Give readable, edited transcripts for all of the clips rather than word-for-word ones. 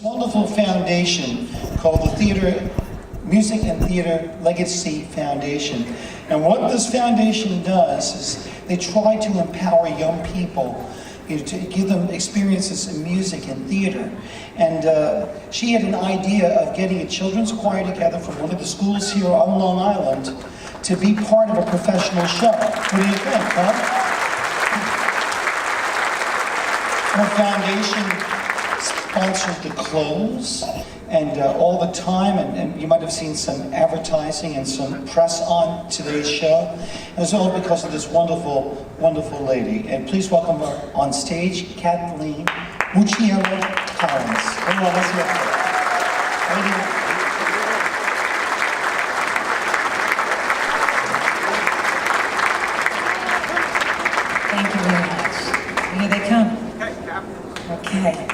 Wonderful foundation called the Music and Theater Legacy Foundation. And what this foundation does is they try to empower young people, to give them experiences in music and theater. And she had an idea of getting a children's choir together from one of the schools here on Long Island to be part of a professional show. What do you think, huh? Her foundation sponsored the clothes and all the time, and you might have seen some advertising and some press on today's show. And it's all because of this wonderful, wonderful lady. And please welcome her on stage, Kathleen Mucciolo Collins. Come on, let's hear her. Lady. Thank you very much. Here they come. Okay.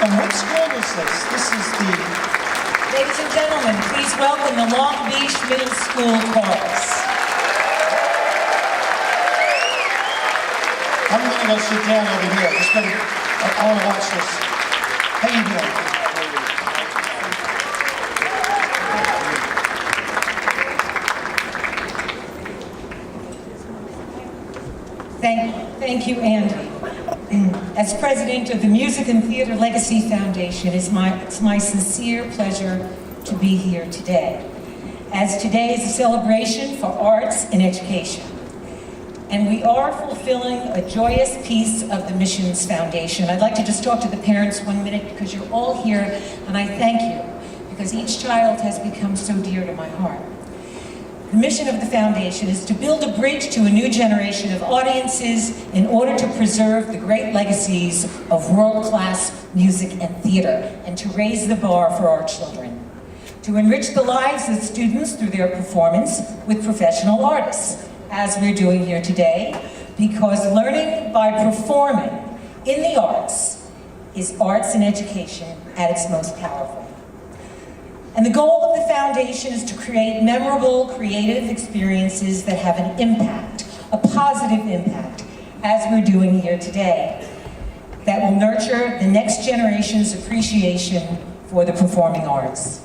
And what school is this? This is the... Ladies and gentlemen, please welcome the Long Beach Middle School Chorus. I'm going to go sit down over here. I want to watch this. How you doing? Thank you, Andy. As president of the Music and Theater Legacy Foundation, it's my sincere pleasure to be here today, as today is a celebration for arts and education. And we are fulfilling a joyous piece of the Missions Foundation. I'd like to just talk to the parents 1 minute because you're all here, and I thank you because each child has become so dear to my heart. The mission of the foundation is to build a bridge to a new generation of audiences in order to preserve the great legacies of world-class music and theater and to raise the bar for our children. To enrich the lives of students through their performance with professional artists, as we're doing here today, because learning by performing in the arts is arts and education at its most powerful. And the goal of the foundation is to create memorable, creative experiences that have an impact, a positive impact, as we're doing here today, that will nurture the next generation's appreciation for the performing arts.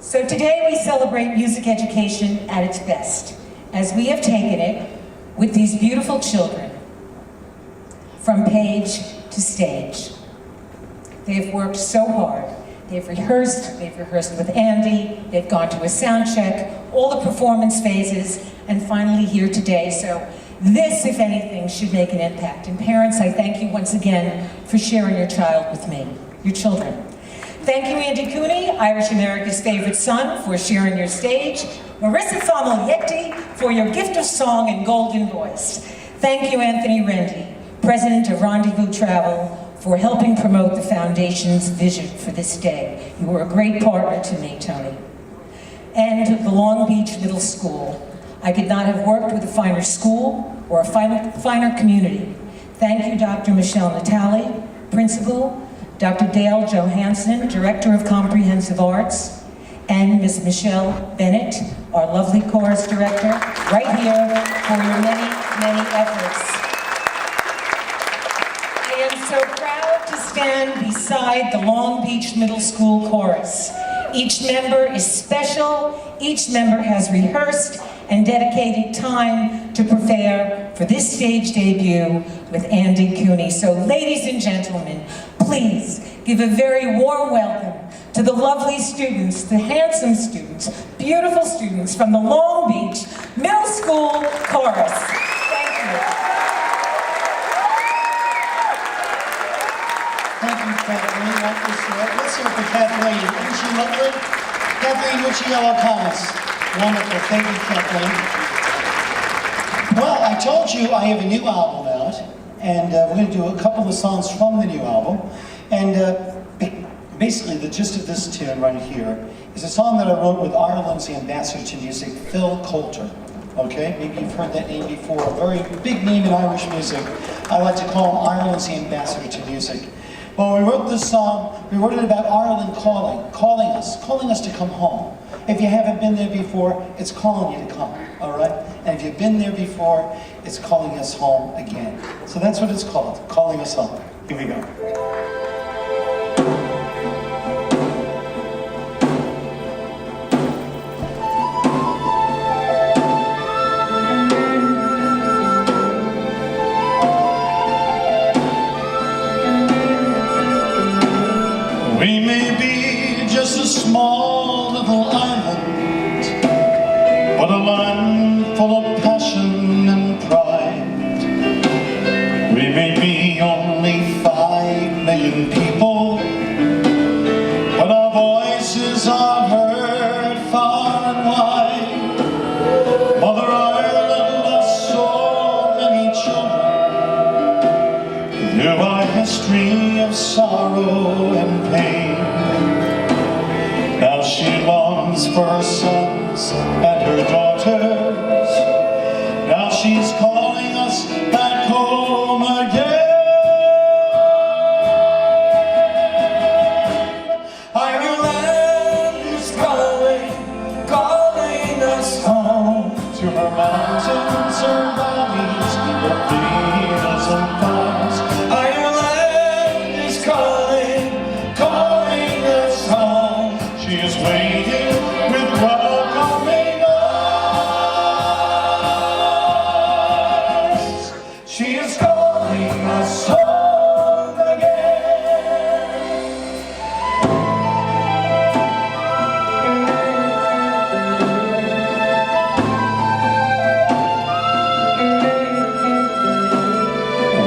So today we celebrate music education at its best, as we have taken it with these beautiful children from page to stage. They've worked so hard. They've rehearsed with Andy, they've gone to a sound check, all the performance phases, and finally here today. So this, if anything, should make an impact. And parents, I thank you once again for sharing your child with me, your children. Thank you, Andy Cooney, Irish America's favorite son, for sharing your stage. Marissa Sommelieti, for your gift of song and golden voice. Thank you, Anthony Rendy, president of Rendezvous Travel, for helping promote the foundation's vision for this day. You were a great partner to me, Tony. And the Long Beach Middle School. I could not have worked with a finer school or a finer community. Thank you, Dr. Michelle Natali, principal, Dr. Dale Johansson, director of comprehensive arts, and Ms. Michelle Bennett, our lovely chorus director, right here for your many, many efforts. I am so proud to stand beside the Long Beach Middle School Chorus. Each member is special, each member has rehearsed and dedicated time to prepare for this stage debut with Andy Cooney. So ladies and gentlemen, please give a very warm welcome to the lovely students, the handsome students, beautiful students from the Long Beach Middle School Chorus. Thank you. Thank you, Kathleen. Let's hear it for Kathleen. Isn't she lovely? Kathleen Mucciolo Collins. Wonderful. Thank you, Kathleen. Well, I told you I have a new album out, and we're going to do a couple of songs from the new album. And basically, the gist of this tune right here is a song that I wrote with Ireland's ambassador to music, Phil Coulter. Okay, maybe you've heard that name before. A very big name in Irish music. I like to call him Ireland's ambassador to music. Well, when we wrote this song, we wrote it about Ireland calling us to come home. If you haven't been there before, it's calling you to come, all right? And if you've been there before, it's calling us home again. So that's what it's called, calling us home. Here we go. We may be just a small little island, but a land full of passion and pride. We may be only 5 million people, but our voices are heard far and wide. Mother Ireland lost so many children through our history of sorrow and pain. Now she longs for her sons and her daughters. Now she's calling us back home again. Ireland is calling, calling us home to her mountains, her valleys, her fields and farms. Ireland is calling, calling us home. She is waiting with welcoming eyes. She is calling us home again.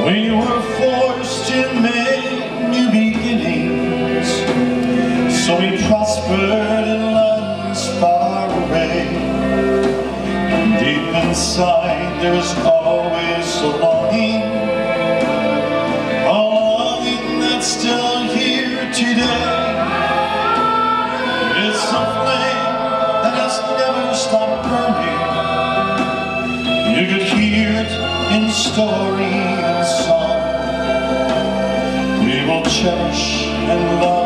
We were forced to make new beginnings, so we prospered in lands far away. Deep inside there's always a longing that's still here today. It's a flame that has never stopped burning. You could hear it in story and song. We will cherish and love